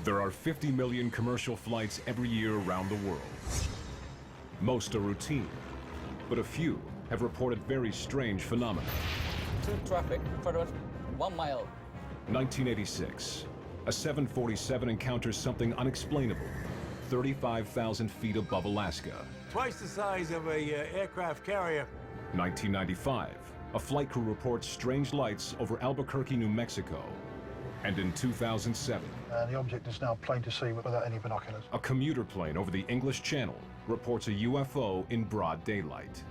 There are 50 million commercial flights every year around the world. Most are routine, but a few have reported very strange phenomena. To traffic for 1 mile. 1986, a 747 encounters something unexplainable, 35,000 feet above Alaska. Twice the size of a aircraft carrier. 1995, a flight crew reports strange lights over Albuquerque, New Mexico. And in 2007, the object is now plain to see without any binoculars. a commuter plane over the English Channel reports a UFO in broad daylight.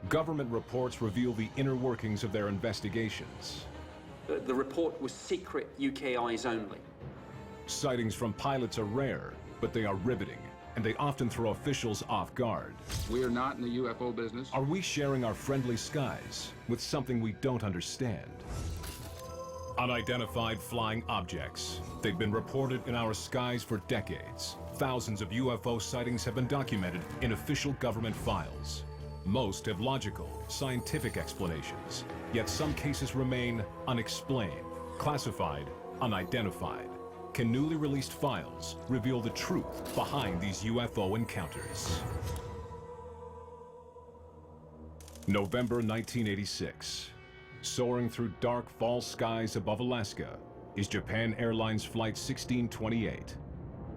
Government reports reveal the inner workings of their investigations. The report was secret UK eyes only. Sightings from pilots are rare, but they are riveting, and they often throw officials off guard. We are not in the UFO business. Are we sharing our friendly skies with something we don't understand? Unidentified flying objects. They've been reported in our skies for decades. Thousands of UFO sightings have been documented in official government files. Most have logical, scientific explanations, yet some cases remain unexplained, classified, unidentified. Can newly released files reveal the truth behind these UFO encounters? November 1986. Soaring through dark fall skies above Alaska is Japan Airlines Flight 1628,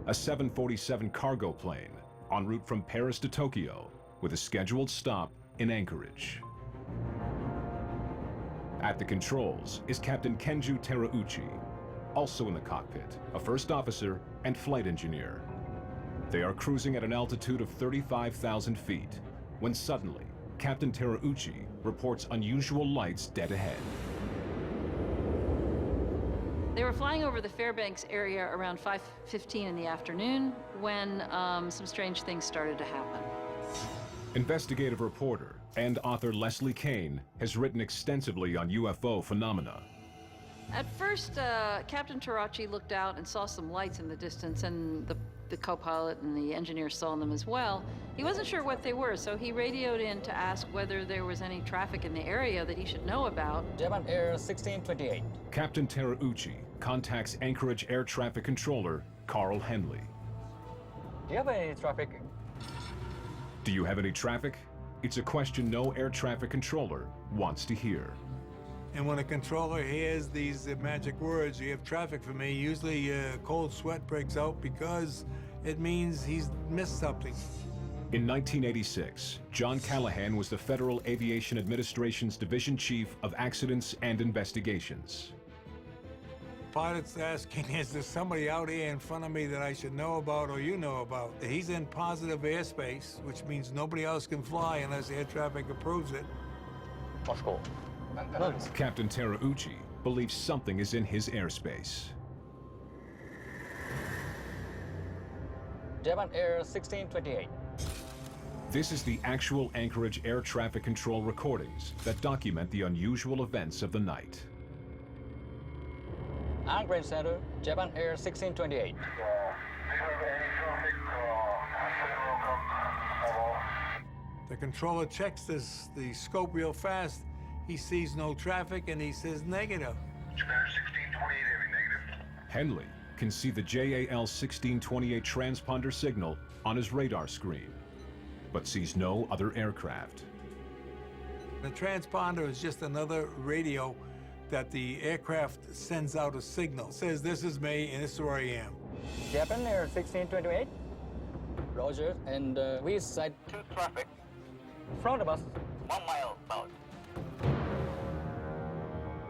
a 747 cargo plane en route from Paris to Tokyo with a scheduled stop in Anchorage. At the controls is Captain Kenju Terauchi, also in the cockpit, a first officer and flight engineer. They are cruising at an altitude of 35,000 feet when suddenly Captain Terauchi reports unusual lights dead ahead. They were flying over the Fairbanks area around 5:15 in the afternoon when some strange things started to happen. Investigative reporter and author Leslie Kane has written extensively on UFO phenomena. At first, Captain Terauchi looked out and saw some lights in the distance, and the co-pilot and the engineer saw them as well. He wasn't sure what they were, so he radioed in to ask whether there was any traffic in the area that he should know about. Japan Air 1628. Captain Terauchi contacts Anchorage Air Traffic Controller Carl Henley. Do you have any traffic? Do you have any traffic? It's a question no air traffic controller wants to hear. And when a controller hears these magic words, "You have traffic for me," usually a cold sweat breaks out because it means he's missed something. In 1986, John Callahan was the Federal Aviation Administration's Division Chief of Accidents and Investigations. Pilot's asking, is there somebody out here in front of me that I should know about or you know about? He's in positive airspace, which means nobody else can fly unless air traffic approves it. Let's go. Captain Terauchi believes something is in his airspace. Japan Air 1628. This is the actual Anchorage Air Traffic Control recordings that document the unusual events of the night. Anchorage Center, Japan Air 1628. The controller checks the scope real fast. He sees no traffic and he says negative. Japan 1628 heavy, negative. Henley can see the JAL 1628 transponder signal on his radar screen, but sees no other aircraft. The transponder is just another radio that the aircraft sends out a signal. It says, this is me and this is where I am. Japan Air 1628. Roger, and we sight To traffic, front of us. 1 mile out.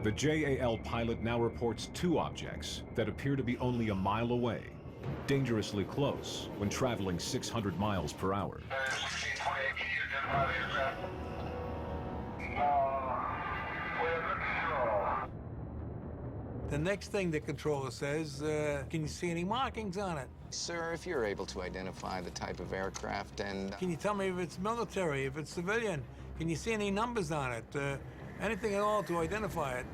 The JAL pilot now reports two objects that appear to be only a mile away, dangerously close when traveling 600 miles per hour. 1628, can you identify the aircraft? The next thing the controller says, can you see any markings on it? Sir, if you're able to identify the type of aircraft and... Can you tell me if it's military, if it's civilian? Can you see any numbers on it? Anything at all to identify it?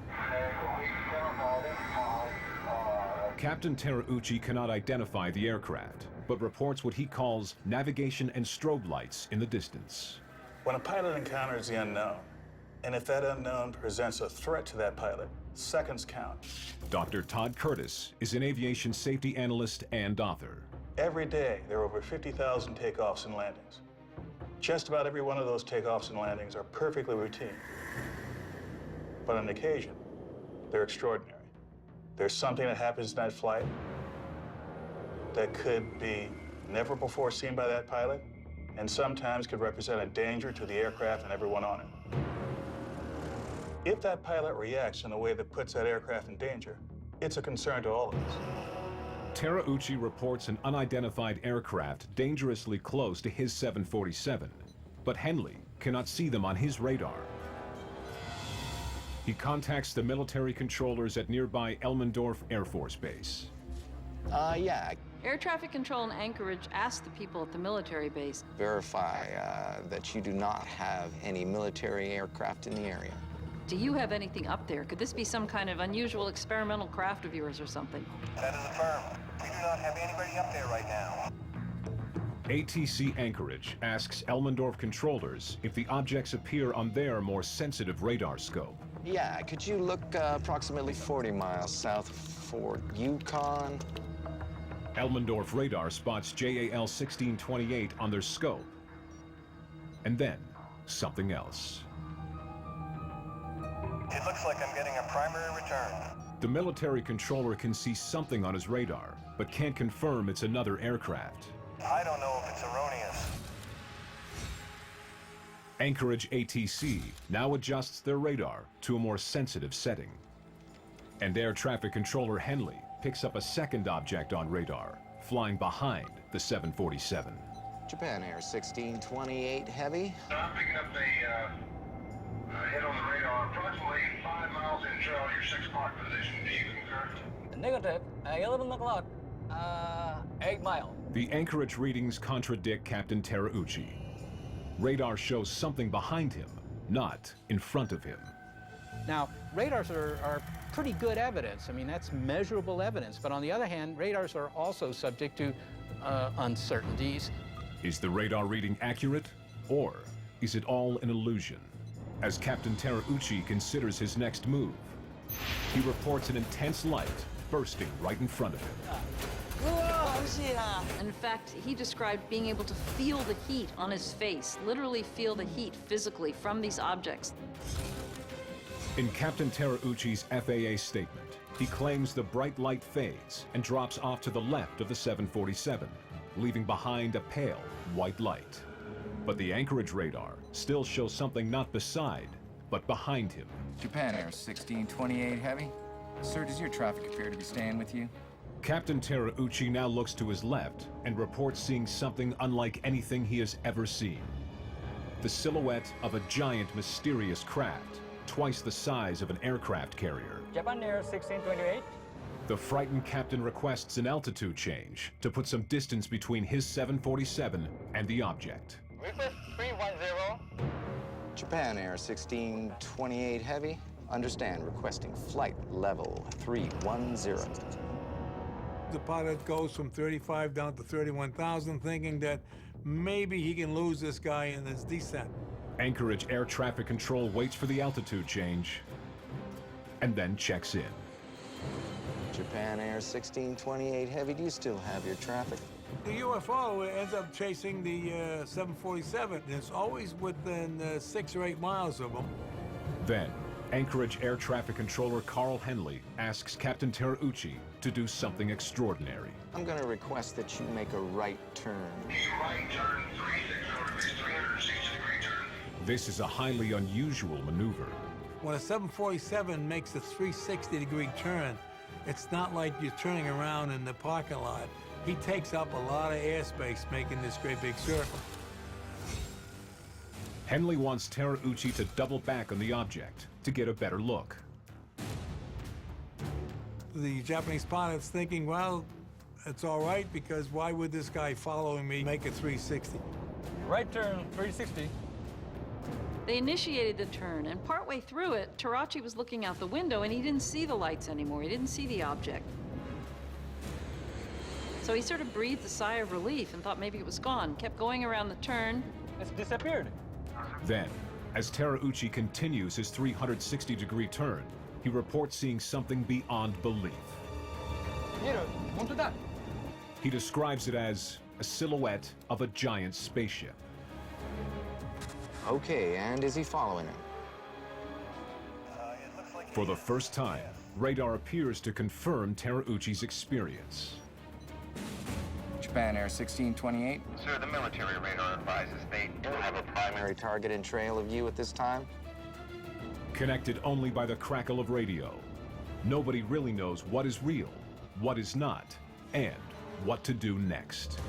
Captain Terauchi cannot identify the aircraft, but reports what he calls navigation and strobe lights in the distance. When a pilot encounters the unknown, and if that unknown presents a threat to that pilot, seconds count. Dr. Todd Curtis is an aviation safety analyst and author. Every day, there are over 50,000 takeoffs and landings. Just about every one of those takeoffs and landings are perfectly routine. But on occasion, they're extraordinary. There's something that happens in that flight that could be never before seen by that pilot, and sometimes could represent a danger to the aircraft and everyone on it. If that pilot reacts in a way that puts that aircraft in danger, it's a concern to all of us. Terauchi reports an unidentified aircraft dangerously close to his 747, but Henley cannot see them on his radar. He contacts the military controllers at nearby Elmendorf Air Force Base. Yeah. Air traffic control in Anchorage asked the people at the military base. Verify that you do not have any military aircraft in the area. Do you have anything up there? Could this be some kind of unusual experimental craft of yours or something? That is affirmed. We do not have anybody up there right now. ATC Anchorage asks Elmendorf controllers if the objects appear on their more sensitive radar scope. Yeah, could you look approximately 40 miles south of Fort Yukon? Elmendorf radar spots JAL 1628 on their scope. And then, something else. It looks like I'm getting a primary return. The military controller can see something on his radar, but can't confirm it's another aircraft. I don't know if it's erroneous. Anchorage ATC now adjusts their radar to a more sensitive setting. And air traffic controller Henley picks up a second object on radar, flying behind the 747. Japan Air 1628 Heavy. I'm picking up a hit on the radar approximately 5 miles in trail to your 6 o'clock position. Do you concur? Negative. 11 o'clock. 8 mile. The Anchorage readings contradict Captain Terauchi. Radar shows something behind him, not in front of him. Now, radars are pretty good evidence. I mean, that's measurable evidence. But on the other hand, radars are also subject to uncertainties. Is the radar reading accurate, or is it all an illusion? As Captain Terauchi considers his next move, he reports an intense light bursting right in front of him. In fact, he described being able to feel the heat on his face, literally feel the heat physically from these objects. In Captain Terauchi's FAA statement, he claims the bright light fades and drops off to the left of the 747, leaving behind a pale white light. But the Anchorage radar still shows something not beside, but behind him. Japan Air 1628 Heavy. Sir, does your traffic appear to be staying with you? Captain Terauchi now looks to his left and reports seeing something unlike anything he has ever seen. The silhouette of a giant, mysterious craft, twice the size of an aircraft carrier. Japan Air 1628. The frightened captain requests an altitude change to put some distance between his 747 and the object. Request 310. Japan Air 1628 Heavy. Understand, requesting flight level 310. The pilot goes from 35 down to 31,000, thinking that maybe he can lose this guy in his descent. Anchorage Air Traffic Control waits for the altitude change and then checks in. Japan Air 1628 Heavy, do you still have your traffic? The UFO ends up chasing the 747. It's always within 6 or 8 miles of him. Then, Anchorage Air Traffic Controller Carl Henley asks Captain Terauchi to do something extraordinary. I'm going to request that you make a right turn. Right turn 36 360-degree turn. This is a highly unusual maneuver. When a 747 makes a 360-degree turn, it's not like you're turning around in the parking lot. He takes up a lot of airspace making this great big circle. Henley wants Terauchi to double back on the object to get a better look. The Japanese pilot's thinking, well, it's all right, because why would this guy following me make a 360? Right turn 360. They initiated the turn, and partway through it, Terauchi was looking out the window and he didn't see the lights anymore. He didn't see the object. So he sort of breathed a sigh of relief and thought maybe it was gone. Kept going around the turn. It's disappeared. Then, as Terauchi continues his 360-degree turn, he reports seeing something beyond belief. He describes it as a silhouette of a giant spaceship. Okay, and is he following him? For the first time, radar appears to confirm Terauchi's experience. Japan Air 1628. Sir, the military radar advises they Do you have a primary target in trail of you at this time? Connected only by the crackle of radio, nobody really knows what is real, what is not, and what to do next.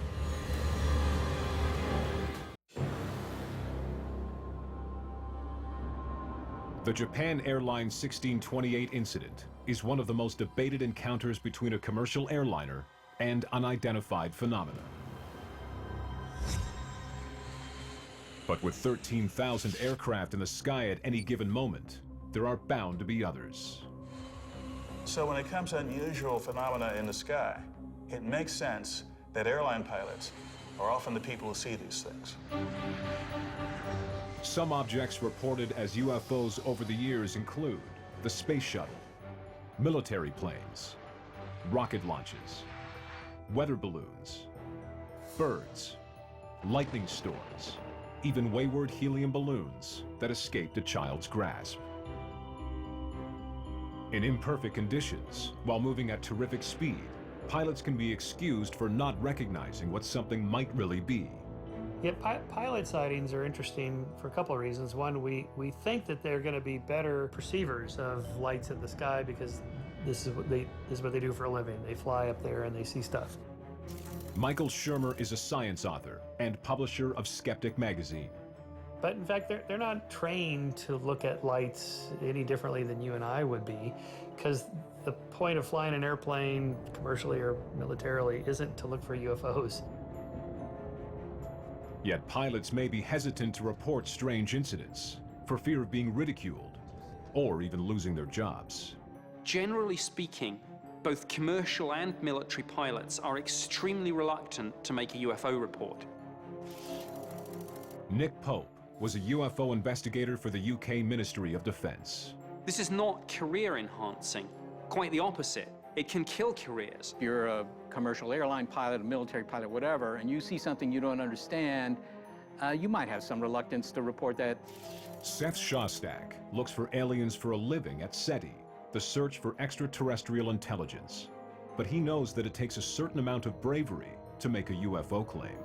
The Japan Airlines 1628 incident is one of the most debated encounters between a commercial airliner and unidentified phenomena. But with 13,000 aircraft in the sky at any given moment, there are bound to be others. So when it comes to unusual phenomena in the sky, it makes sense that airline pilots are often the people who see these things. Some objects reported as UFOs over the years include the space shuttle, military planes, rocket launches, weather balloons, birds, lightning storms, even wayward helium balloons that escaped a child's grasp. In imperfect conditions, while moving at terrific speed, pilots can be excused for not recognizing what something might really be. Yeah, pilot sightings are interesting for a couple of reasons. One, we think that they're going to be better perceivers of lights in the sky because this is what they do for a living. They fly up there and they see stuff. Michael Shermer is a science author and publisher of Skeptic magazine. But in fact, they're not trained to look at lights any differently than you and I would be, because the point of flying an airplane, commercially or militarily, isn't to look for UFOs. Yet pilots may be hesitant to report strange incidents for fear of being ridiculed or even losing their jobs. Generally speaking, both commercial and military pilots are extremely reluctant to make a UFO report. Nick Pope was a UFO investigator for the UK Ministry of Defence. This is not career enhancing, quite the opposite. It can kill careers. If you're a commercial airline pilot, a military pilot, whatever, and you see something you don't understand, you might have some reluctance to report that. Seth Shostak looks for aliens for a living at SETI, the search for extraterrestrial intelligence. But he knows that it takes a certain amount of bravery to make a UFO claim.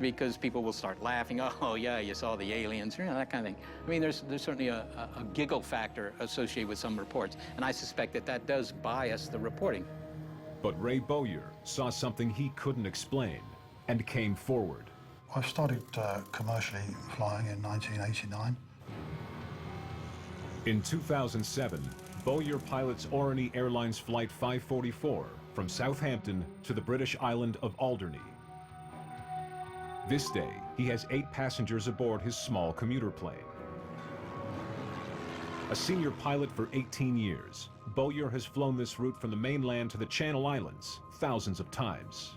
Because people will start laughing, oh yeah, you saw the aliens, you know, that kind of thing. I mean, there's certainly a giggle factor associated with some reports, and I suspect that does bias the reporting. But Ray Bowyer saw something he couldn't explain and came forward. I started commercially flying in 1989. In 2007, Bowyer pilots Orani Airlines Flight 544 from Southampton to the British island of Alderney. This day, he has 8 passengers aboard his small commuter plane. A senior pilot for 18 years, Bowyer has flown this route from the mainland to the Channel Islands thousands of times.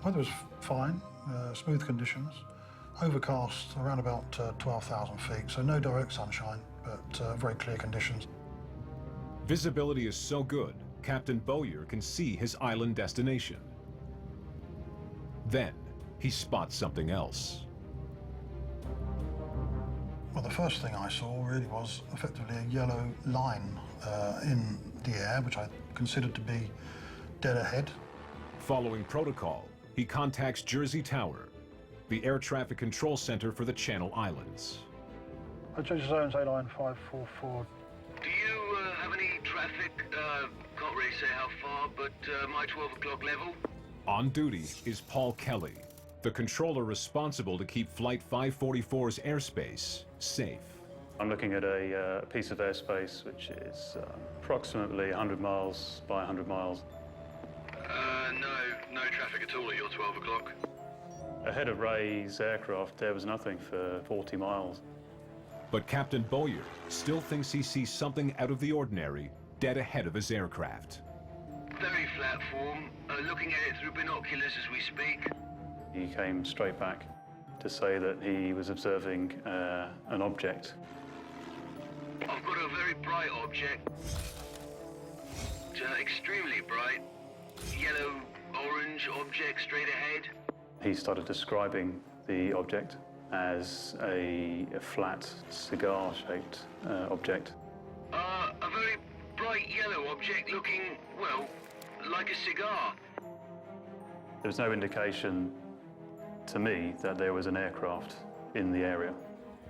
Weather was fine, smooth conditions, overcast around about 12,000 feet, so no direct sunshine, but very clear conditions. Visibility is so good, Captain Bowyer can see his island destination. Then, he spots something else. Well, the first thing I saw really was effectively a yellow line in the air, which I considered to be dead ahead. Following protocol, he contacts Jersey Tower, the air traffic control center for the Channel Islands. Jersey Zones A-Line 544. Do you have any traffic? Can't really say how far, but my 12 o'clock level? On duty is Paul Kelly, the controller responsible to keep Flight 544's airspace safe. I'm looking at a piece of airspace which is approximately 100 miles by 100 miles. No traffic at all at your 12 o'clock. Ahead of Ray's aircraft, there was nothing for 40 miles. But Captain Bowyer still thinks he sees something out of the ordinary dead ahead of his aircraft. Very flat form, looking at it through binoculars as we speak. He came straight back to say that he was observing an object. I've got a very bright object. It's extremely bright. Yellow-orange object straight ahead. He started describing the object as a flat, cigar-shaped object. A very bright yellow object looking, well, like a cigar. There was no indication to me that there was an aircraft in the area.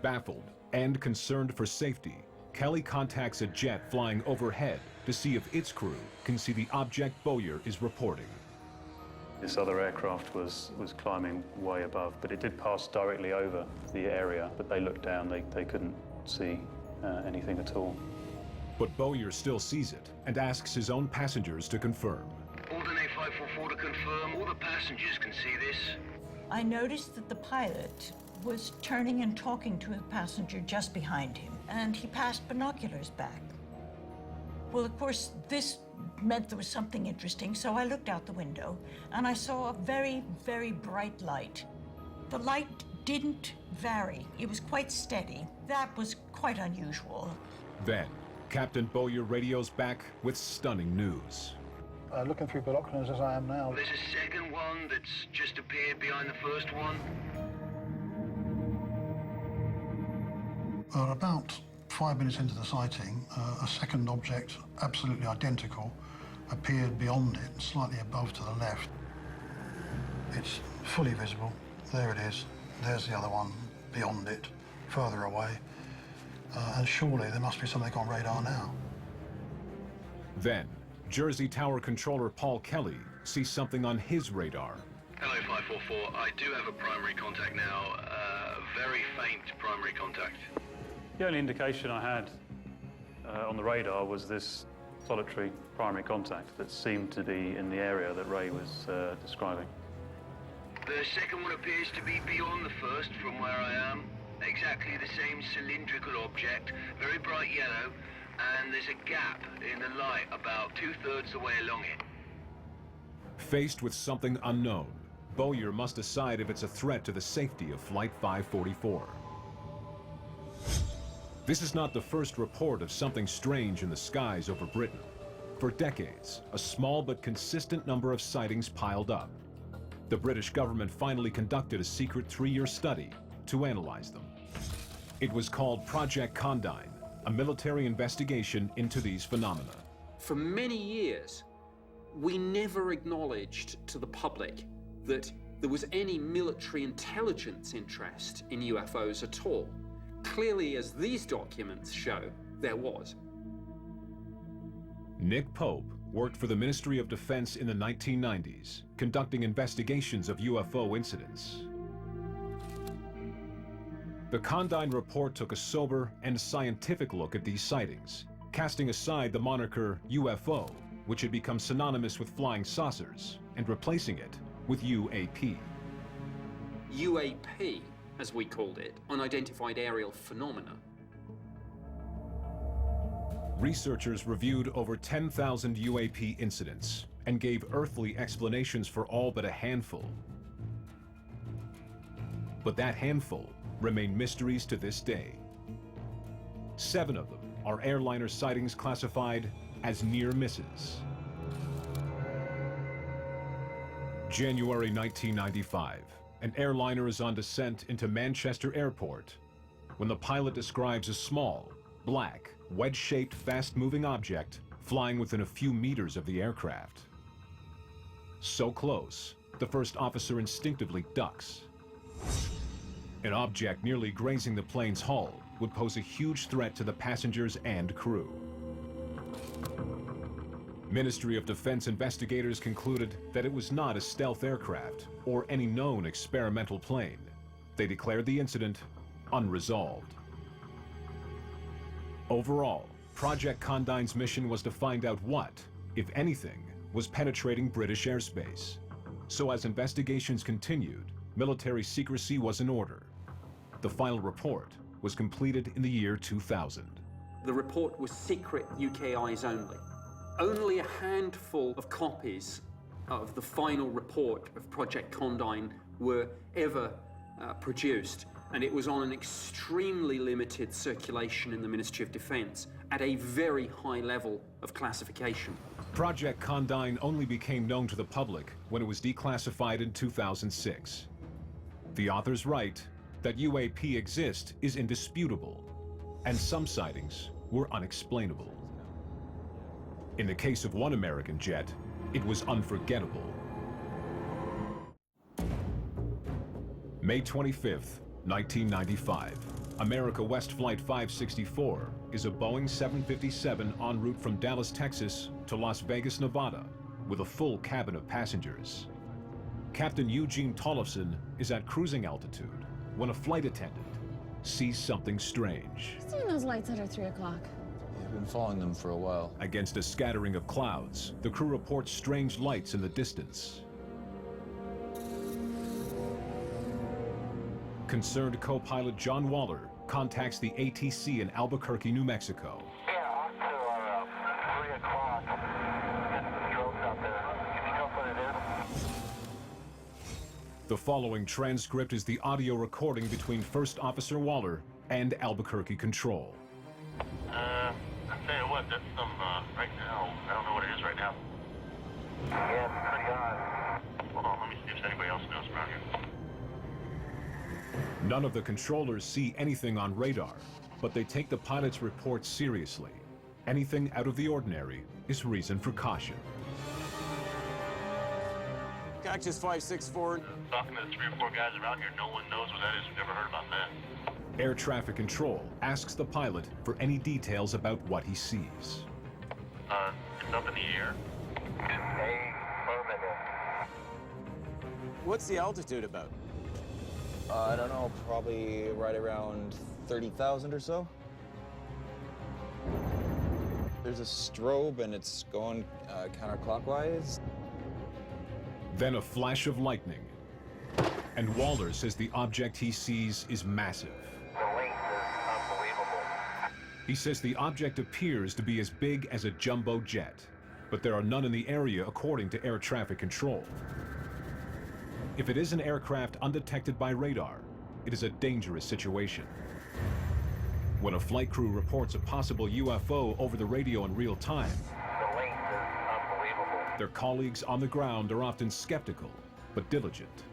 Baffled and concerned for safety, Kelly contacts a jet flying overhead to see if its crew can see the object Bowyer is reporting. This other aircraft was climbing way above, but it did pass directly over the area, but they looked down, they couldn't see anything at all. But Bowyer still sees it and asks his own passengers to confirm. Ordinate 544 to confirm, all the passengers can see this. I noticed that the pilot was turning and talking to a passenger just behind him, and he passed binoculars back. Well, of course, this meant there was something interesting, so I looked out the window, and I saw a very, very bright light. The light didn't vary. It was quite steady. That was quite unusual. Then, Captain Bowyer radios back with stunning news. Looking through binoculars as I am now. There's a second one that's just appeared behind the first one. About 5 minutes into the sighting, a second object, absolutely identical, appeared beyond it, slightly above to the left. It's fully visible. There it is. There's the other one beyond it, further away. And surely there must be something on radar now. Then, Jersey Tower Controller Paul Kelly sees something on his radar. Hello, 544. I do have a primary contact now. Very faint primary contact. The only indication I had on the radar was this solitary primary contact that seemed to be in the area that Ray was describing. The second one appears to be beyond the first from where I am. Exactly the same cylindrical object, very bright yellow, and there's a gap in the light about 2/3 the way along it. Faced with something unknown, Bowyer must decide if it's a threat to the safety of Flight 544. This is not the first report of something strange in the skies over Britain. For decades, a small but consistent number of sightings piled up. The British government finally conducted a secret 3-year study to analyze them. It was called Project Condign, a military investigation into these phenomena. For many years, we never acknowledged to the public that there was any military intelligence interest in UFOs at all. Clearly, as these documents show, there was. Nick Pope worked for the Ministry of Defense in the 1990s, conducting investigations of UFO incidents. The Condign report took a sober and scientific look at these sightings, casting aside the moniker UFO, which had become synonymous with flying saucers, and replacing it with UAP. UAP, as we called it, unidentified aerial phenomena. Researchers reviewed over 10,000 UAP incidents and gave earthly explanations for all but a handful. But that handful remain mysteries to this day. 7 of them are airliner sightings classified as near misses. January 1995, an airliner is on descent into Manchester Airport when the pilot describes a small, black, wedge-shaped, fast-moving object flying within a few meters of the aircraft. So close, the first officer instinctively ducks. An object nearly grazing the plane's hull would pose a huge threat to the passengers and crew. Ministry of Defense investigators concluded that it was not a stealth aircraft or any known experimental plane. They declared the incident unresolved. Overall, Project Condign's mission was to find out what, if anything, was penetrating British airspace. So as investigations continued, military secrecy was in order. The final report was completed in the year 2000. The report was secret UK eyes only. Only a handful of copies of the final report of Project Condign were ever produced. and it was on an extremely limited circulation in the Ministry of Defense at a very high level of classification. Project Condign only became known to the public when it was declassified in 2006. The authors write that UAP exist is indisputable, and some sightings were unexplainable. In the case of one American jet, it was unforgettable. May 25th, 1995. America West Flight 564 is a Boeing 757 en route from Dallas, Texas to Las Vegas, Nevada, with a full cabin of passengers. Captain Eugene Tollefson is at cruising altitude when a flight attendant sees something strange. Who's doing those lights that are 3 o'clock? I've been following them for a while. Against a scattering of clouds, the crew reports strange lights in the distance. Concerned co-pilot John Waller contacts the ATC in Albuquerque, New Mexico. Yeah, on to our 3 o'clock. Getting the strobes out there. Can you tell us what it is? The following transcript is the audio recording between First Officer Waller and Albuquerque Control. I'll tell you what, that's some, right now, I don't know what it is right now. Yeah, it's pretty odd. Hold on, let me see if anybody else knows around here. None of the controllers see anything on radar, but they take the pilot's report seriously. Anything out of the ordinary is reason for caution. Cactus 564. Talking to the 3 or 4 guys around here, no one knows what that is. We've never heard about that. Air traffic control asks the pilot for any details about what he sees. It's up in the air. What's the altitude about? I don't know, probably right around 30,000 or so. There's a strobe and it's going counterclockwise. Then a flash of lightning. And Waller says the object he sees is massive. The length is unbelievable. He says the object appears to be as big as a jumbo jet, but there are none in the area according to air traffic control. If it is an aircraft undetected by radar, it is a dangerous situation. When a flight crew reports a possible UFO over the radio in real time, The length is unbelievable. their colleagues on the ground are often skeptical, but diligent.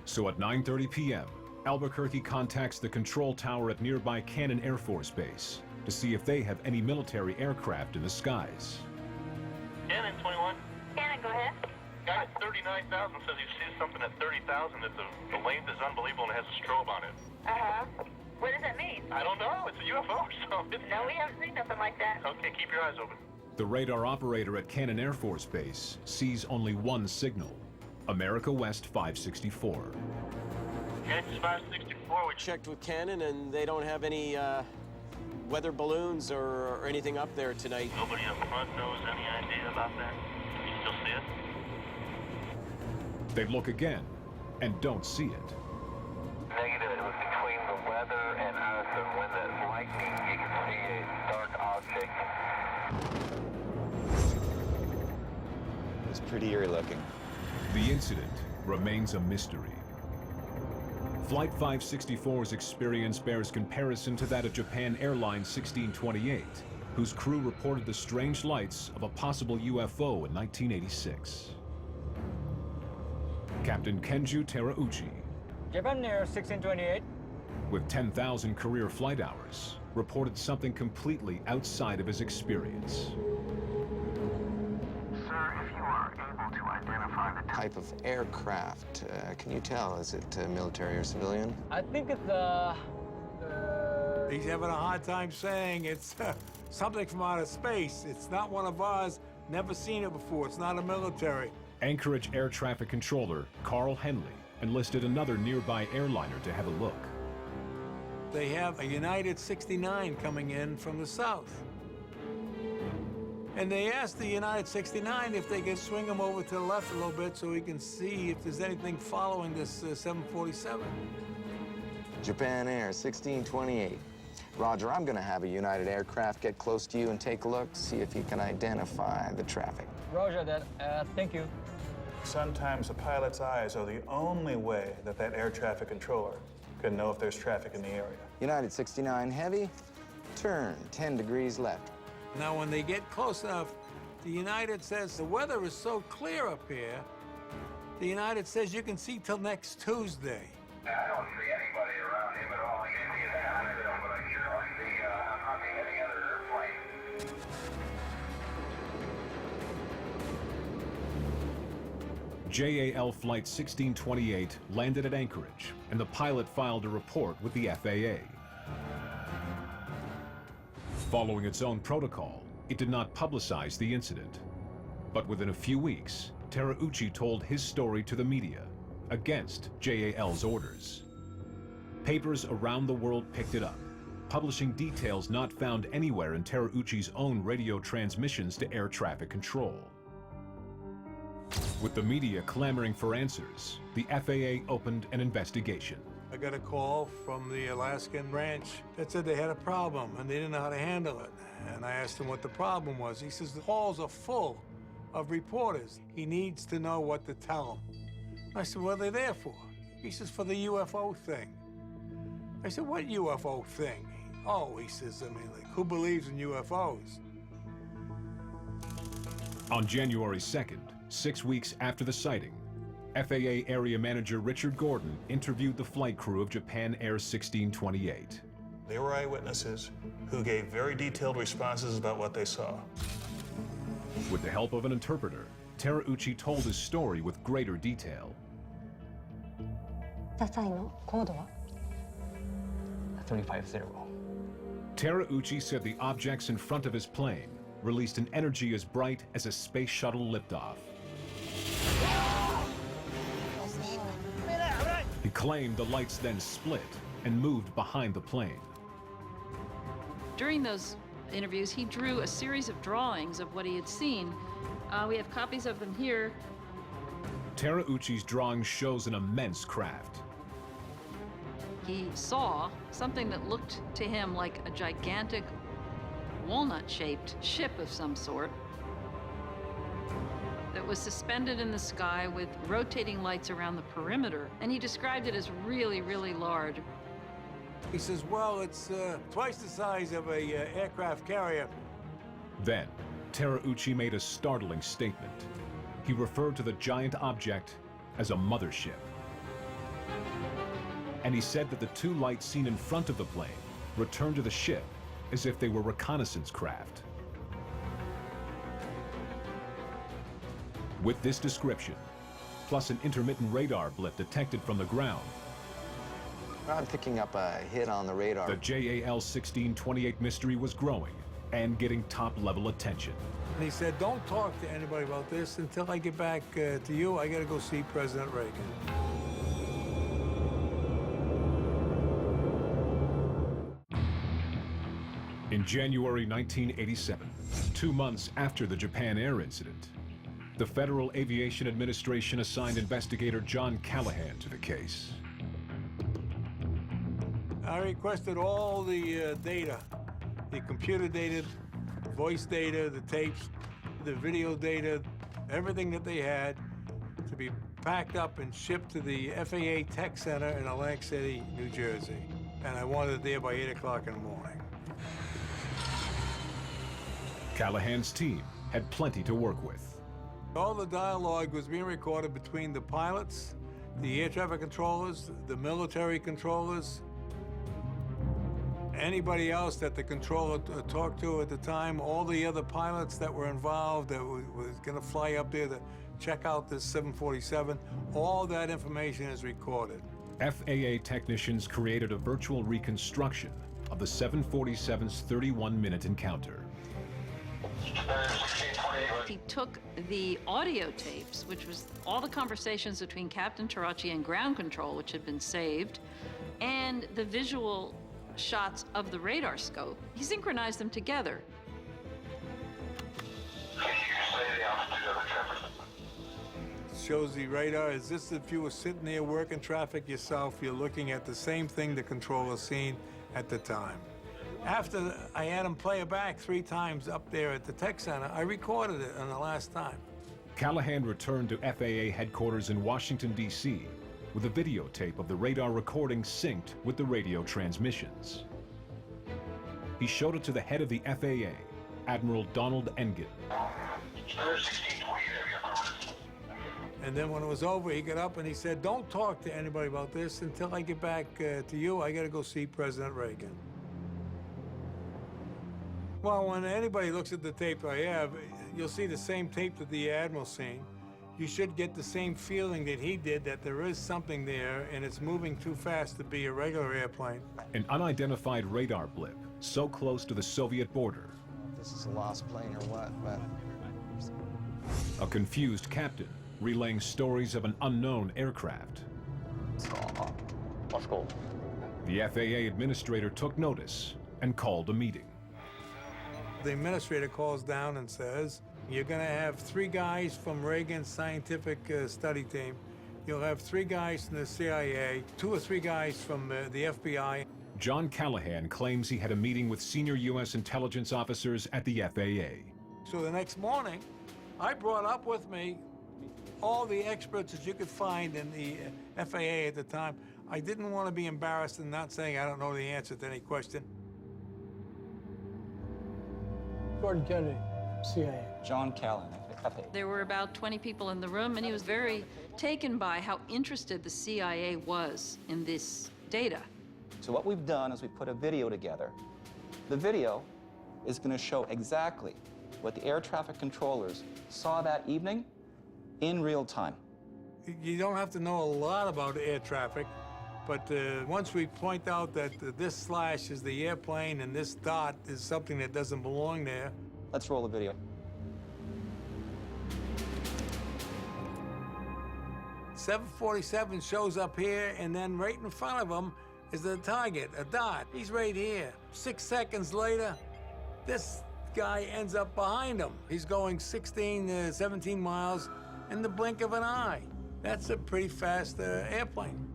So at 9:30 p.m., Albuquerque contacts the control tower at nearby Cannon Air Force Base to see if they have any military aircraft in the skies. Cannon 21. Cannon, go ahead. Guy at 39,000 says he sees something at 30,000 that the length is unbelievable and it has a strobe on it. Uh-huh. What does that mean? I don't know. It's a UFO or something. No, we haven't seen nothing like that. Okay, keep your eyes open. The radar operator at Cannon Air Force Base sees only one signal, America West 564. Cactus 564, we Checked with Cannon and they don't have any weather balloons or anything up there tonight. Nobody up front knows any idea about that. You still see it? They look again and don't see it. Negative. It was between the weather and us, and when the lightning, you can see a dark object. It's pretty eerie looking. The incident remains a mystery. Flight 564's experience bears comparison to that of Japan Airlines 1628, whose crew reported the strange lights of a possible UFO in 1986. Captain Kenju Terauchi, Japan Air 1628. with 10,000 career flight hours, reported something completely outside of his experience. Sir, if you are able to identify the Type of aircraft, can you tell? Is it military or civilian? I think it's He's having a hard time saying it's something from outer space. It's not one of ours. Never seen it before. It's not a military. Anchorage Air Traffic Controller Carl Henley enlisted another nearby airliner to have a look. They have a United 69 coming in from the south. And they asked the United 69 if they could swing him over to the left a little bit so we can see if there's anything following this 747. Japan Air 1628. Roger, I'm gonna have a United aircraft get close to you and take a look, see if you can identify the traffic. Roger that. Thank you. Sometimes a pilot's eyes are the only way that air traffic controller Gonna know if there's traffic in the area. United 69 heavy, turn 10 degrees left. Now, when they get close enough, the United says the weather is so clear up here, the United says you can see till next Tuesday. I don't see anybody around him at all. I gave you that, but I sure don't see, I'm not seeing any other airplane. JAL Flight 1628 landed at Anchorage, and the pilot filed a report with the FAA. Following its own protocol, it did not publicize the incident. But within a few weeks, Terauchi told his story to the media, against JAL's orders. Papers around the world picked it up, publishing details not found anywhere in Terauchi's own radio transmissions to air traffic control. With the media clamoring for answers, the FAA opened an investigation. I got a call from the Alaskan branch that said they had a problem and they didn't know how to handle it. And I asked him what the problem was. He says the halls are full of reporters. He needs to know what to tell them. I said, what are they there for? He says, for the UFO thing. I said, what UFO thing? Oh, he says, I mean, like, who believes in UFOs? On January 2nd, 6 weeks after the sighting, FAA Area Manager Richard Gordon interviewed the flight crew of Japan Air 1628. They were eyewitnesses who gave very detailed responses about what they saw. With the help of an interpreter, Terauchi told his story with greater detail. ザサイのコードは 350. Terauchi said the objects in front of his plane released an energy as bright as a space shuttle liftoff. He claimed the lights then split and moved behind the plane. During those interviews, he drew a series of drawings of what he had seen. We have copies of them here. Terauchi's drawing shows an immense craft. He saw something that looked to him like a gigantic walnut-shaped ship of some sort that was suspended in the sky with rotating lights around the perimeter. And he described it as really, really large. He says, well, it's twice the size of a aircraft carrier. Then, Terauchi made a startling statement. He referred to the giant object as a mothership. And he said that the two lights seen in front of the plane returned to the ship as if they were reconnaissance craft. With this description, plus an intermittent radar blip detected from the ground, I'm picking up a hit on the radar. the JAL 1628 mystery was growing and getting top-level attention. And he said, don't talk to anybody about this until I get back to you. I got to go see President Reagan. In January 1987, 2 months after the Japan Air incident, the Federal Aviation Administration assigned investigator John Callahan to the case. I requested all the data, the computer data, voice data, the tapes, the video data, everything that they had to be packed up and shipped to the FAA Tech Center in Atlantic City, New Jersey. And I wanted it there by 8 o'clock in the morning. Callahan's team had plenty to work with. All the dialogue was being recorded between the pilots, the air traffic controllers, the military controllers, anybody else that the controller talked to at the time, all the other pilots that were involved that was going to fly up there to check out this 747, all that information is recorded. FAA technicians created a virtual reconstruction of the 747's 31-minute encounter. He took the audio tapes, which was all the conversations between Captain Terauchi and ground control, which had been saved, and the visual shots of the radar scope. He synchronized them together. Shows the radar as if you were sitting there working traffic yourself, you're looking at the same thing the controller's seen at the time. After I had him play it back 3 times up there at the Tech Center, I recorded it on the last time. Callahan returned to FAA headquarters in Washington, D.C., with a videotape of the radar recording synced with the radio transmissions. He showed it to the head of the FAA, Admiral Donald Engen. And then when it was over, he got up and he said, "Don't talk to anybody about this until I get back to you. I got to go see President Reagan." Well, when anybody looks at the tape I have, you'll see the same tape that the Admiral's seen. You should get the same feeling that he did, that there is something there and it's moving too fast to be a regular airplane. An unidentified radar blip so close to the Soviet border. This is a lost plane or what, but... A confused captain relaying stories of an unknown aircraft. Let's go. The FAA administrator took notice and called a meeting. The administrator calls down and says, "You're going to have 3 guys from Reagan's scientific study team. You'll have 3 guys from the CIA, 2 or 3 guys from the FBI." John Callahan claims he had a meeting with senior U.S. intelligence officers at the FAA. So the next morning, I brought up with me all the experts that you could find in the FAA at the time. I didn't want to be embarrassed in not saying I don't know the answer to any question. Gordon Kennedy, CIA. John Callahan, FAA. There were about 20 people in the room, and he was very taken by how interested the CIA was in this data. So what we've done is we put a video together. The video is going to show exactly what the air traffic controllers saw that evening in real time. You don't have to know a lot about air traffic, but once we point out that this slash is the airplane and this dot is something that doesn't belong there. Let's roll the video. .747 shows up here, and then right in front of him is the target, a dot. He's right here. 6 seconds later, this guy ends up behind him. He's going 16, 17 miles in the blink of an eye. That's a pretty fast airplane.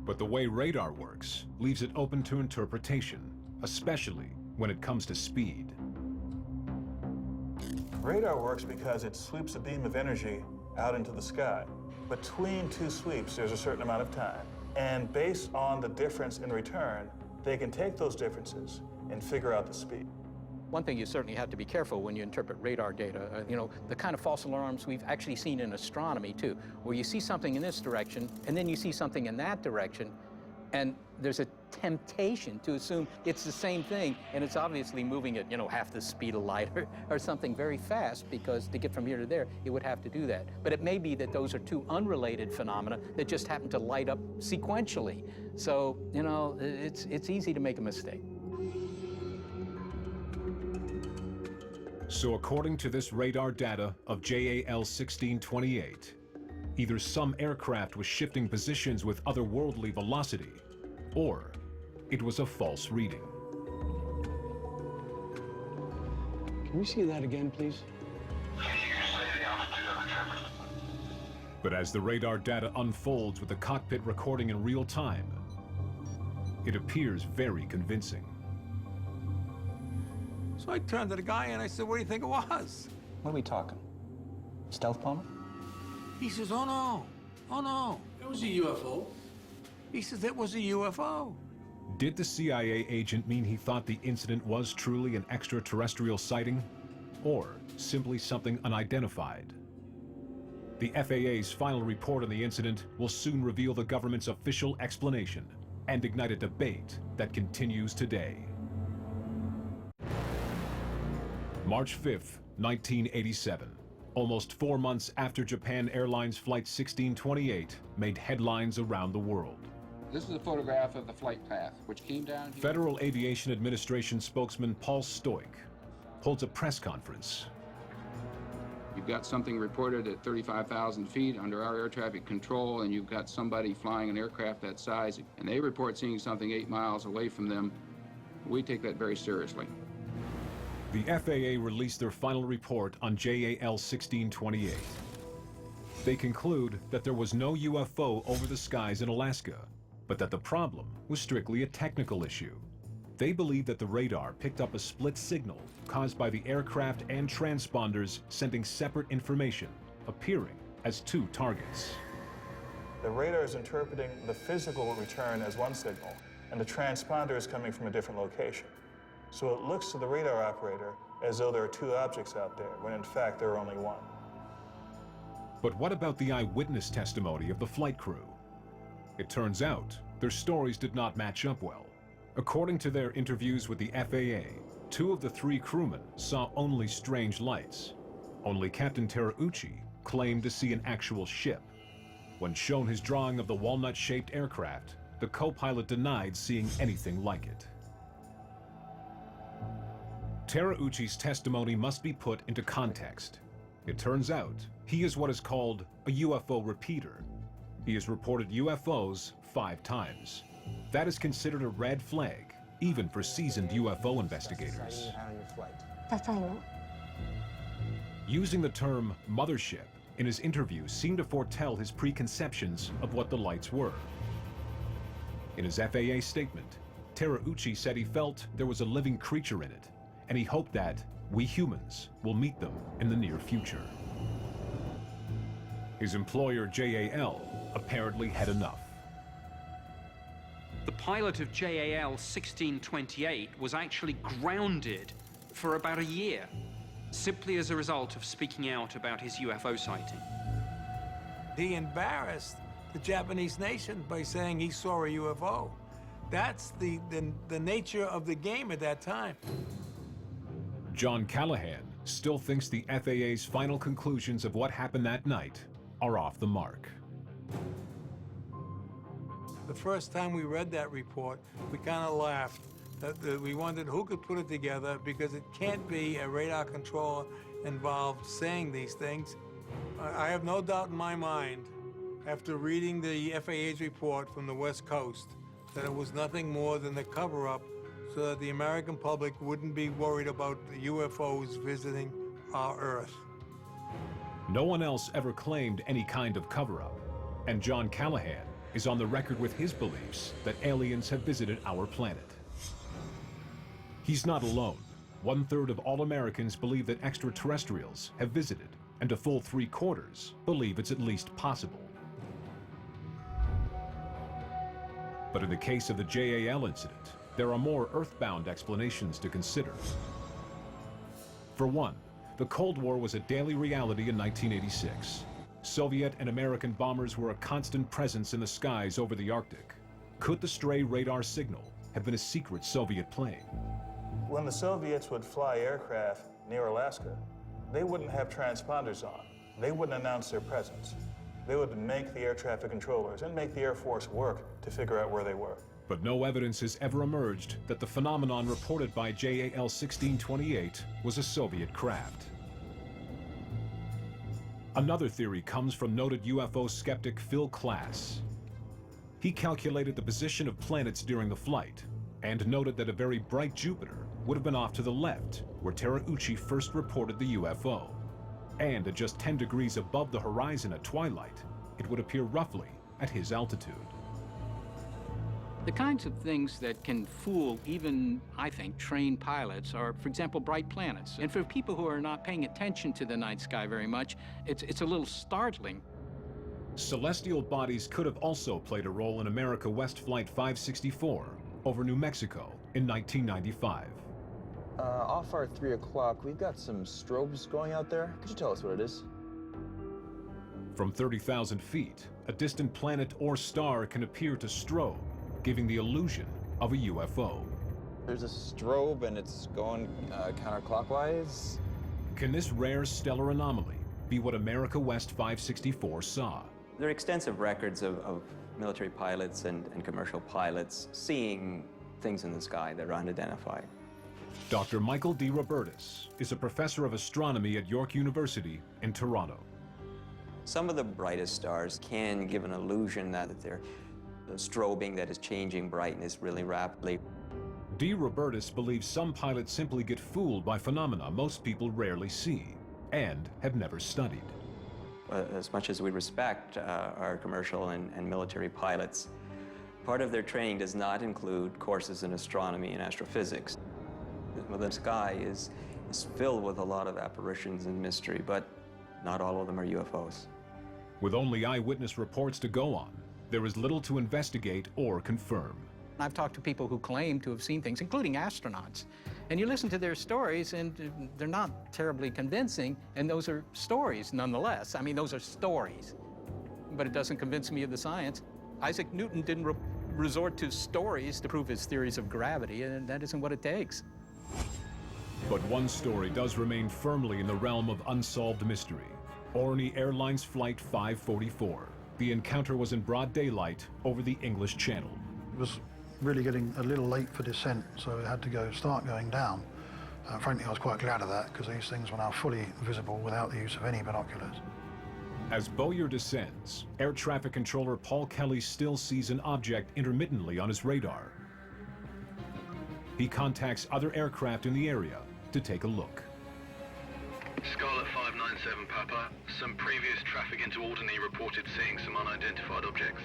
But the way radar works leaves it open to interpretation, especially when it comes to speed. Radar works because it sweeps a beam of energy out into the sky. Between 2 sweeps, there's a certain amount of time. And based on the difference in return, they can take those differences and figure out the speed. One thing you certainly have to be careful when you interpret radar data, you know, the kind of false alarms we've actually seen in astronomy too, where you see something in this direction and then you see something in that direction, and there's a temptation to assume it's the same thing, and it's obviously moving at, you know, half the speed of light or something very fast, because to get from here to there, it would have to do that. But it may be that those are 2 unrelated phenomena that just happen to light up sequentially. So, you know, it's easy to make a mistake. So according to this radar data of JAL 1628, either some aircraft was shifting positions with otherworldly velocity, or it was a false reading. Can we see that again, please? But as the radar data unfolds with the cockpit recording in real time, it appears very convincing. So I turned to the guy and I said, "What do you think it was?" What are we talking? Stealth bomber? He says, "Oh no, oh no, it was a UFO." He says, "It was a UFO." Did the CIA agent mean he thought the incident was truly an extraterrestrial sighting, or simply something unidentified? The FAA's final report on the incident will soon reveal the government's official explanation and ignite a debate that continues today. March 5th, 1987. Almost 4 months after Japan Airlines Flight 1628 made headlines around the world. This is a photograph of the flight path, which came down here. Federal Aviation Administration spokesman Paul Stoic holds a press conference. You've got something reported at 35,000 feet under our air traffic control, and you've got somebody flying an aircraft that size, and they report seeing something 8 miles away from them. We take that very seriously. The FAA released their final report on JAL 1628. They conclude that there was no UFO over the skies in Alaska, but that the problem was strictly a technical issue. They believe that the radar picked up a split signal caused by the aircraft and transponders sending separate information, appearing as 2 targets. The radar is interpreting the physical return as one signal, and the transponder is coming from a different location. So it looks to the radar operator as though there are two objects out there, when in fact there are only one. But what about the eyewitness testimony of the flight crew? It turns out their stories did not match up well. According to their interviews with the FAA, 2 of the 3 crewmen saw only strange lights. Only Captain Terauchi claimed to see an actual ship. When shown his drawing of the walnut-shaped aircraft, the co-pilot denied seeing anything like it. Terauchi's testimony must be put into context. It turns out he is what is called a UFO repeater. He has reported UFOs 5 times. That is considered a red flag, even for seasoned UFO investigators. Using the term mothership in his interview seemed to foretell his preconceptions of what the lights were. In his FAA statement, Terauchi said he felt there was a living creature in it, and he hoped that we humans will meet them in the near future. His employer, JAL, apparently had enough. The pilot of JAL 1628 was actually grounded for about a year, simply as a result of speaking out about his UFO sighting. He embarrassed the Japanese nation by saying he saw a UFO. That's the nature of the game at that time. John Callahan still thinks the FAA's final conclusions of what happened that night are off the mark. The first time we read that report, we kind of laughed. We wondered who could put it together, because it can't be a radar controller involved saying these things. I have no doubt in my mind, after reading the FAA's report from the West Coast, that it was nothing more than a cover-up so that the American public wouldn't be worried about the UFOs visiting our Earth. No one else ever claimed any kind of cover-up, and John Callahan is on the record with his beliefs that aliens have visited our planet. He's not alone. 1/3 of all Americans believe that extraterrestrials have visited, and a full 3/4 believe it's at least possible. But in the case of the JAL incident, there are more earthbound explanations to consider. For one, the Cold War was a daily reality in 1986. Soviet and American bombers were a constant presence in the skies over the Arctic. Could the stray radar signal have been a secret Soviet plane? When the Soviets would fly aircraft near Alaska, they wouldn't have transponders on. They wouldn't announce their presence. They would make the air traffic controllers and make the Air Force work to figure out where they were. But no evidence has ever emerged that the phenomenon reported by JAL 1628 was a Soviet craft. Another theory comes from noted UFO skeptic Phil Klass. He calculated the position of planets during the flight and noted that a very bright Jupiter would have been off to the left, where Terauchi first reported the UFO. And at just 10 degrees above the horizon at twilight, it would appear roughly at his altitude. The kinds of things that can fool even, I think, trained pilots are, for example, bright planets. And for people who are not paying attention to the night sky very much, it's a little startling. Celestial bodies could have also played a role in America West Flight 564 over New Mexico in 1995. Off our 3 o'clock, we've got some strobes going out there. Could you tell us what it is? From 30,000 feet, a distant planet or star can appear to strobe, giving the illusion of a UFO. There's a strobe and it's going counterclockwise. Can this rare stellar anomaly be what America West 564 saw? There are extensive records of military pilots and commercial pilots seeing things in the sky that are unidentified. Dr. Michael D. Robertus is a professor of astronomy at York University in Toronto. Some of the brightest stars can give an illusion that they're strobing, that is changing brightness really rapidly. D. Robertus believes some pilots simply get fooled by phenomena most people rarely see and have never studied. As much as we respect our commercial and military pilots, part of their training does not include courses in astronomy and astrophysics. The sky is filled with a lot of apparitions and mystery, but not all of them are UFOs. With only eyewitness reports to go on, there is little to investigate or confirm. I've talked to people who claim to have seen things, including astronauts, and you listen to their stories and they're not terribly convincing, and those are stories nonetheless. I mean, those are stories, but it doesn't convince me of the science. Isaac Newton didn't resort to stories to prove his theories of gravity, and that isn't what it takes. But one story does remain firmly in the realm of unsolved mystery. Orny Airlines Flight 544. The encounter was in broad daylight over the English Channel. It was really getting a little late for descent, so it had to start going down. Frankly, I was quite glad of that, because these things were now fully visible without the use of any binoculars. As Bowyer descends, air traffic controller Paul Kelly still sees an object intermittently on his radar. He contacts other aircraft in the area to take a look. Scarlet 597 Papa, some previous traffic into Alderney reported seeing some unidentified objects.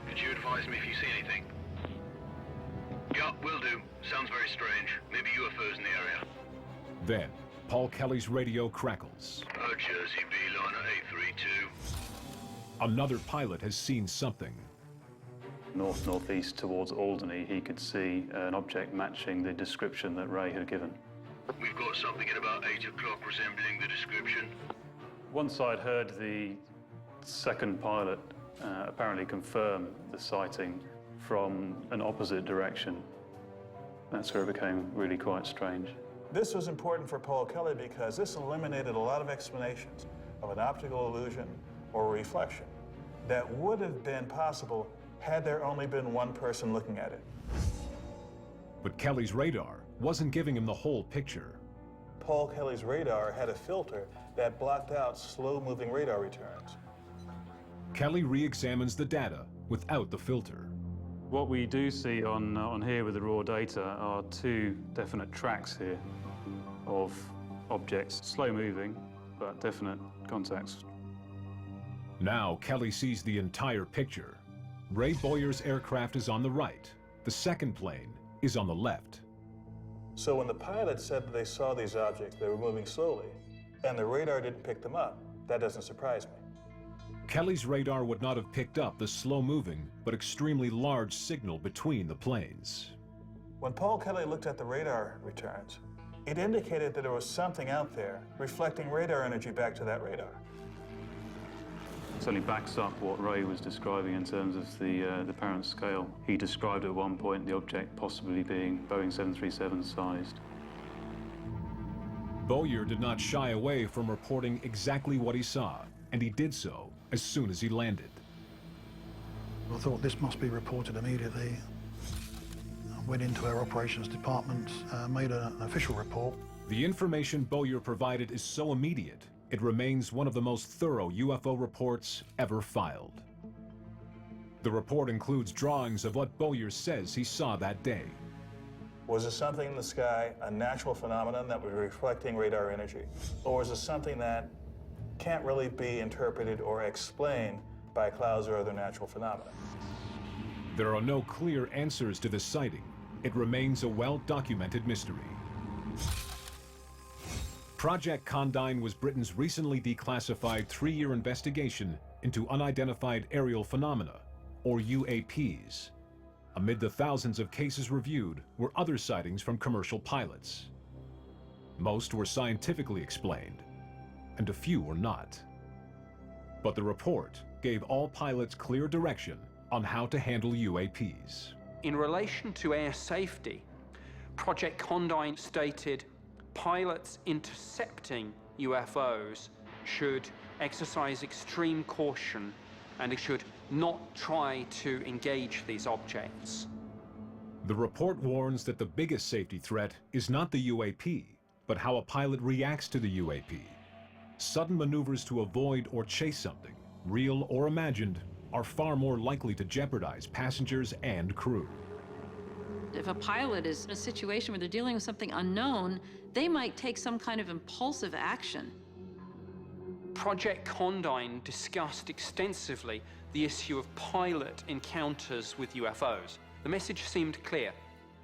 Could you advise me if you see anything? Yeah, will do. Sounds very strange. Maybe UFOs in the area. Then, Paul Kelly's radio crackles. Jersey B-Liner 832. Another pilot has seen something. North-northeast towards Alderney, he could see an object matching the description that Ray had given. We've got something at about 8 o'clock resembling the description. Once I'd heard the second pilot apparently confirm the sighting from an opposite direction, that's where it became really quite strange. This was important for Paul Kelly because this eliminated a lot of explanations of an optical illusion or reflection that would have been possible had there only been one person looking at it. But Kelly's radar wasn't giving him the whole picture. Paul Kelly's radar had a filter that blocked out slow-moving radar returns. Kelly re-examines the data without the filter. What we do see on here with the raw data are two definite tracks here of objects, slow-moving, but definite contacts. Now Kelly sees the entire picture. Ray Bowyer's aircraft is on the right. The second plane is on the left. So when the pilot said that they saw these objects, they were moving slowly, and the radar didn't pick them up, that doesn't surprise me. Kelly's radar would not have picked up the slow-moving but extremely large signal between the planes. When Paul Kelly looked at the radar returns, it indicated that there was something out there reflecting radar energy back to that radar. It certainly backs up what Ray was describing in terms of the apparent scale. He described at one point the object possibly being Boeing 737 sized. Bowyer did not shy away from reporting exactly what he saw, and he did so as soon as he landed. I thought this must be reported immediately. I went into our operations department, made an official report. The information Bowyer provided is so immediate, it remains one of the most thorough UFO reports ever filed. The report includes drawings of what Bowyer says he saw that day. Was it something in the sky, a natural phenomenon that was reflecting radar energy? Or was it something that can't really be interpreted or explained by clouds or other natural phenomena? There are no clear answers to this sighting. It remains a well-documented mystery. Project Condign was Britain's recently declassified 3-year investigation into unidentified aerial phenomena, or UAPs. Amid the thousands of cases reviewed were other sightings from commercial pilots. Most were scientifically explained, and a few were not. But the report gave all pilots clear direction on how to handle UAPs. In relation to air safety, Project Condign stated pilots intercepting UFOs should exercise extreme caution and should not try to engage these objects. The report warns that the biggest safety threat is not the UAP, but how a pilot reacts to the UAP. Sudden maneuvers to avoid or chase something, real or imagined, are far more likely to jeopardize passengers and crew. If a pilot is in a situation where they're dealing with something unknown, they might take some kind of impulsive action. Project Condign discussed extensively the issue of pilot encounters with UFOs. The message seemed clear.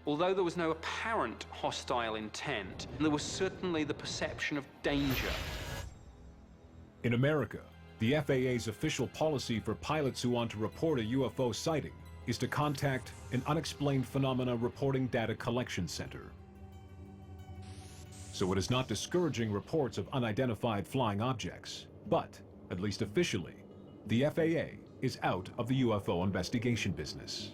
Although there was no apparent hostile intent, there was certainly the perception of danger. In America, The FAA's official policy for pilots who want to report a UFO sighting is to contact an Unexplained Phenomena Reporting Data Collection Center. So it is not discouraging reports of unidentified flying objects, but, at least officially, the FAA is out of the UFO investigation business.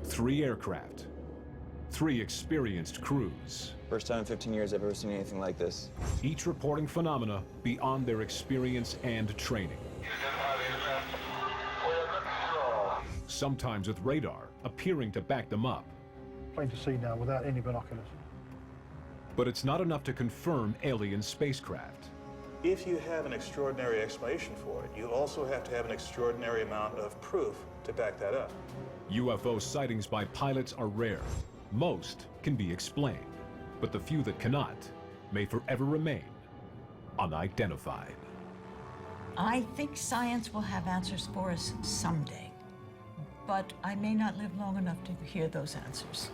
3 aircraft, 3 experienced crews. First time in 15 years I've ever seen anything like this. Each reporting phenomena beyond their experience and training. Sometimes with radar appearing to back them up. Plain to see now without any binoculars. But it's not enough to confirm alien spacecraft. If you have an extraordinary explanation for it, you also have to have an extraordinary amount of proof to back that up. UFO sightings by pilots are rare. Most can be explained, but the few that cannot may forever remain unidentified. I think science will have answers for us someday, but I may not live long enough to hear those answers.